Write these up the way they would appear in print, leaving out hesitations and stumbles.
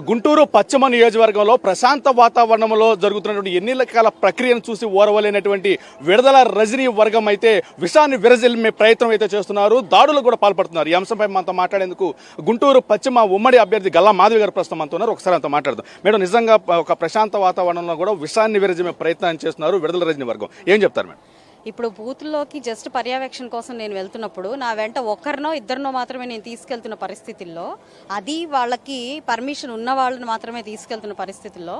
గుంటూరు పశ్చిమ నియోజకవర్గంలో ప్రశాంత వాతావరణంలో జరుగుతున్నటువంటి ఎన్నికల ప్రక్రియను చూసి ఓరవలేనటువంటి విడుదల రజనీ వర్గం అయితే విషాన్ని విరజిల్లే ప్రయత్నం అయితే చేస్తున్నారు. దాడులకు కూడా పాల్పడుతున్నారు. ఈ అంశంపై మనతో మాట్లాడేందుకు గుంటూరు పశ్చిమ ఉమ్మడి అభ్యర్థి గల్లా మాధవి గారు ప్రస్తుతం మనతో ఉన్నారు. ఒకసారి అంతా మాట్లాడదాం. మేడం, నిజంగా ఒక ప్రశాంత వాతావరణంలో కూడా విషాన్ని విరజిల్లే ప్రయత్నం చేస్తున్నారు విడుదల రజనీ వర్గం. ఏం చెప్తారు మేడం? ఇప్పుడు బూత్లోకి జస్ట్ పర్యవేక్షణ కోసం నేను వెళ్తున్నప్పుడు నా వెంట ఒక్కరినో ఇద్దరినో మాత్రమే నేను తీసుకెళ్తున్న పరిస్థితుల్లో, అది వాళ్ళకి పర్మిషన్ ఉన్న వాళ్ళని మాత్రమే తీసుకెళ్తున్న పరిస్థితుల్లో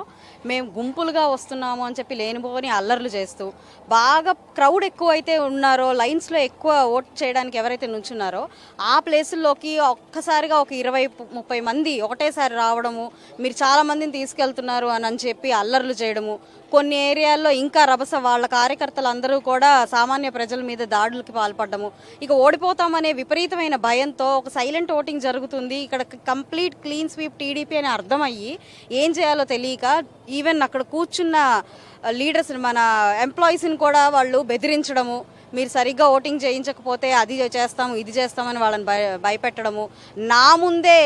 మేము గుంపులుగా వస్తున్నాము అని చెప్పి లేనిపోని అల్లర్లు చేస్తూ, బాగా క్రౌడ్ ఎక్కువ అయితే ఉన్నారో, లైన్స్లో ఎక్కువ ఓట్ చేయడానికి ఎవరైతే నుంచున్నారో ఆ ప్లేసుల్లోకి ఒక్కసారిగా ఒక 20-30 మంది ఒకటేసారి రావడము, మీరు చాలా మందిని తీసుకెళ్తున్నారు అని చెప్పి అల్లర్లు చేయడము, కొన్ని ఏరియాల్లో ఇంకా రభస వాళ్ళ కార్యకర్తలు అందరూ కూడా సామాన్య ప్రజల మీద దాడులకి పాల్పడ్డము. ఇక ఓడిపోతామనే విపరీతమైన భయంతో ఒక సైలెంట్ ఓటింగ్ జరుగుతుంది. ఇక్కడ కంప్లీట్ క్లీన్ స్వీప్ టీడీపీ అని అర్థమయ్యి ఏం చేయాలో తెలియక ఈవెన్ అక్కడ కూర్చున్న లీడర్స్, మన ఎంప్లాయీస్ని కూడా వాళ్ళు బెదిరించడము, మీరు సరిగ్గా ఓటింగ్ చేయించకపోతే అది చేస్తాము ఇది చేస్తామని వాళ్ళని భయపెట్టడము. నా ముందే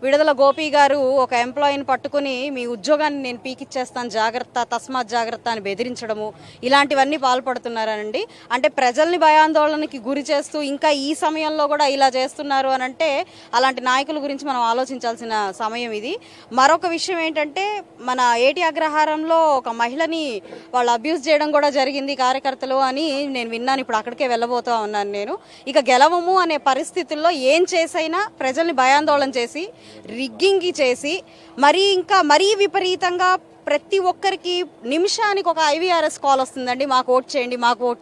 విడుదల గోపి గారు ఒక ఎంప్లాయీని పట్టుకుని మీ ఉద్యోగాన్ని నేను పీకిచ్చేస్తాను జాగ్రత్త, తస్మాత్ జాగ్రత్త అని బెదిరించడము, ఇలాంటివన్నీ పాల్పడుతున్నారనండి. అంటే ప్రజల్ని భయాందోళనకి గురి చేస్తూ ఇంకా ఈ సమయంలో కూడా ఇలా చేస్తున్నారు అని అంటే అలాంటి నాయకుల గురించి మనం ఆలోచించాల్సిన సమయం ఇది. మరొక విషయం ఏంటంటే, మన ఏటి అగ్రహారంలో ఒక మహిళని వాళ్ళు అబ్యూస్ చేయడం కూడా జరిగింది కార్యకర్తలు అని నేను విన్నాను. ఇప్పుడు అక్కడికే వెళ్ళబోతా ఉన్నాను నేను. ఇక గెలవము అనే పరిస్థితుల్లో ఏం చేసైనా ప్రజల్ని భయాందోళన చేసి, రిగ్గింగ్ చేసి, మరీ విపరీతంగా ప్రతి ఒక్కరికి నిమిషానికి ఒక IVRS కాల్ వస్తుందండి, మాకు ఓట్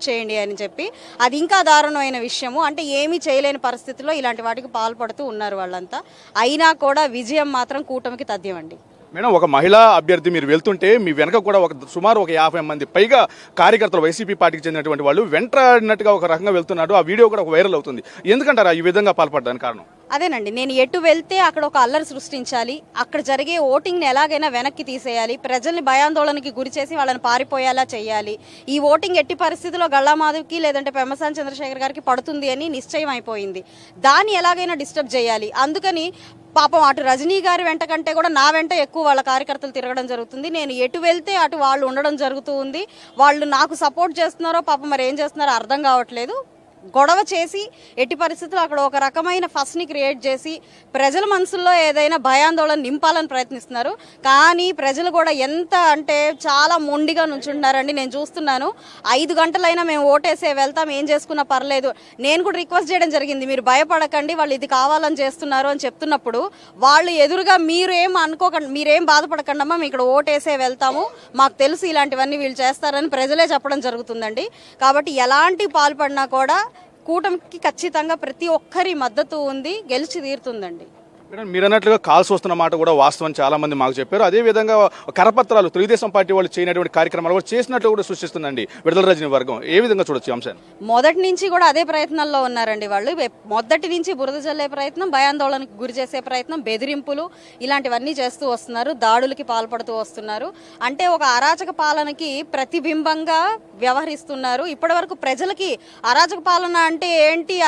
చేయండి అని చెప్పి. అది ఇంకా దారుణమైన విషయము. అంటే ఏమీ చేయలేని పరిస్థితుల్లో ఇలాంటి వాటికి పాల్పడుతూ ఉన్నారు వాళ్ళంతా. అయినా కూడా విజయం మాత్రం కూటమికి తథ్యమండి. మేడం, ఒక మహిళా అభ్యర్థి మీరు వెళ్తుంటే మీ వెనక కూడా సుమారు ఒక 50 మంది పైగా కార్యకర్తలు వైసీపీ పార్టీకి చెందినటువంటి వాళ్ళు వెంటనట్టుగా ఒక రకంగా వెళ్తున్నారు. ఆ వీడియో కూడా వైరల్ అవుతుంది. ఎందుకంటారా ఈ విధంగా పాల్పడడానికి కారణం? అదేనండి, నేను ఎటు వెళ్తే అక్కడ ఒక అల్లరి సృష్టించాలి, అక్కడ జరిగే ఓటింగ్ని ఎలాగైనా వెనక్కి తీసేయాలి, ప్రజల్ని భయాందోళనకి గురి చేసి వాళ్ళని పారిపోయేలా చేయాలి. ఈ ఓటింగ్ ఎట్టి పరిస్థితిలో గల్లా మాధవ్కి లేదంటే పెమ్మసాని చంద్రశేఖర్ గారికి పడుతుంది అని నిశ్చయం అయిపోయింది. దాన్ని ఎలాగైనా డిస్టర్బ్ చేయాలి. అందుకని పాపం అటు రజనీ గారి వెంట కంటే కూడా నా వెంట ఎక్కువ వాళ్ళ కార్యకర్తలు తిరగడం జరుగుతుంది. నేను ఎటు వెళ్తే అటు వాళ్ళు ఉండడం జరుగుతూ ఉంది. వాళ్ళు నాకు సపోర్ట్ చేస్తున్నారో పాపం మరి ఏం చేస్తున్నారో అర్థం కావట్లేదు. గొడవ చేసి ఎట్టి పరిస్థితుల్లో అక్కడ ఒక రకమైన ఫస్ట్ని క్రియేట్ చేసి ప్రజల మనసుల్లో ఏదైనా భయాందోళన నింపాలని ప్రయత్నిస్తున్నారు. కానీ ప్రజలు కూడా ఎంత అంటే చాలా మొండిగా నుంచుంటున్నారండి. నేను చూస్తున్నాను, 5 గంటలైనా మేము ఓటేసే వెళ్తాం, ఏం చేసుకున్నా పర్లేదు. నేను కూడా రిక్వెస్ట్ చేయడం జరిగింది, మీరు భయపడకండి, వాళ్ళు ఇది కావాలని చేస్తున్నారు అని చెప్తున్నప్పుడు వాళ్ళు ఎదురుగా మీరేం బాధపడకండి అమ్మా, మేము ఇక్కడ ఓటేసే వెళ్తాము, మాకు తెలుసు ఇలాంటివన్నీ వీళ్ళు చేస్తారని ప్రజలే చెప్పడం జరుగుతుందండి. కాబట్టి ఎలాంటి పాల్పడినా కూడా కూటమికి ఖచ్చితంగా ప్రతి ఒక్కరి మద్దతు ఉంది, గెలిచి తీరుతుందండి. మీరు అన్నట్లుగా కాల్స్ వస్తున్న మాట కూడా వాస్తవం, చాలా మంది మాకు చెప్పారు. అదేవిధంగా కరపత్రాలు తెలుగుదేశం పార్టీ వాళ్ళు చేయనటువంటి కార్యక్రమాలు కూడా చేసినట్లు కూడా సృష్టిస్తుందండి విడుదల రజనీ వర్గం. ఏ విధంగా చూడొచ్చు అంశాన్ని? మొదటి నుంచి కూడా అదే ప్రయత్నాల్లో ఉన్నారండి వాళ్ళు. మొదటి నుంచి బురద జల్లే ప్రయత్నం, భయాందోళనకు గురి చేసే ప్రయత్నం, బెదిరింపులు, ఇలాంటివన్నీ చేస్తూ వస్తున్నారు, దాడులకి పాల్పడుతూ వస్తున్నారు. అంటే ఒక అరాచక పాలనకి ప్రతిబింబంగా వ్యవహరిస్తున్నారు. ఇప్పటి వరకు ప్రజలకి అరాచక పాలన అంటే ఏంటి,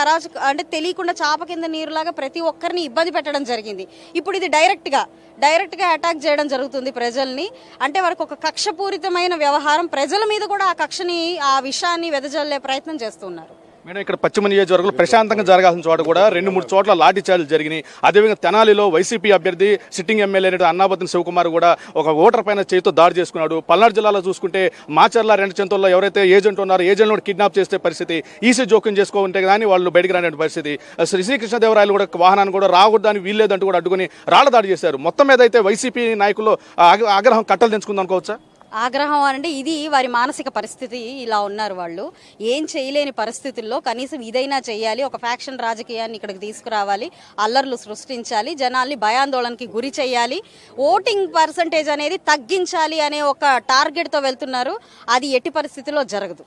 అంటే తెలియకుండా చాప కింద నీరులాగా ప్రతి ఒక్కరిని ఇబ్బంది పెట్టడం జరిగింది. ఇప్పుడు ఇది డైరెక్ట్ గా అటాక్ చేయడం జరుగుతుంది ప్రజల్ని. అంటే వారికి ఒక కక్షపూరితమైన వ్యవహారం, ప్రజల మీద కూడా ఆ విషయాన్ని వెదజల్లే ప్రయత్నం చేస్తున్నారు. మేడం, ఇక్కడ పశ్చిమ నియోజకవర్గంలో ప్రశాంతంగా జరగాల్సిన చోట కూడా 2-3 చోట్ల లాఠీ చార్జీలు జరిగినాయి. అదేవిధంగా తెనాలిలో వైసీపీ అభ్యర్థి సిట్టింగ్ ఎమ్మెల్యే అన్నాబత్తిన శివకుమార్ కూడా ఒక ఓటర్ పైన చేతితో దాడి చేసుకున్నాడు. పల్నాడు జిల్లాలో చూసుకుంటే మాచర్ల 2 చెంతల్లో ఎవరైతే ఏజెంట్ ఉన్నారో ఏజెంట్ కిడ్నాప్ చేసే పరిస్థితి, ఈసీ జోక్యం చేసుకోకుంటే కానీ వాళ్ళు బయటకు రాని పరిస్థితి. శ్రీకృష్ణదేవరాయలు కూడా వాహనాన్ని కూడా రాకూడదని వీల్లేదంటూ కూడా అడ్డుకుని రాళ్ల దాడి చేశారు. మొత్తం మీద అయితే వైసీపీ నాయకులు ఆగ్రహం కట్టలు తెంచుకుంది అనుకోవచ్చా? ఆగ్రహం అంటే ఇది వారి మానసిక పరిస్థితి. ఇలా ఉన్నారు వాళ్ళు. ఏం చేయలేని పరిస్థితుల్లో కనీసం ఇదైనా చేయాలి, ఒక ఫ్యాక్షన్ రాజకీయాన్ని ఇక్కడికి తీసుకురావాలి, అల్లర్లు సృష్టించాలి, జనాల్ని భయాందోళనకి గురి చేయాలి, ఓటింగ్ పర్సంటేజ్ అనేది తగ్గించాలి అనే ఒక టార్గెట్తో వెళ్తున్నారు. అది ఎట్టి పరిస్థితుల్లో జరగదు.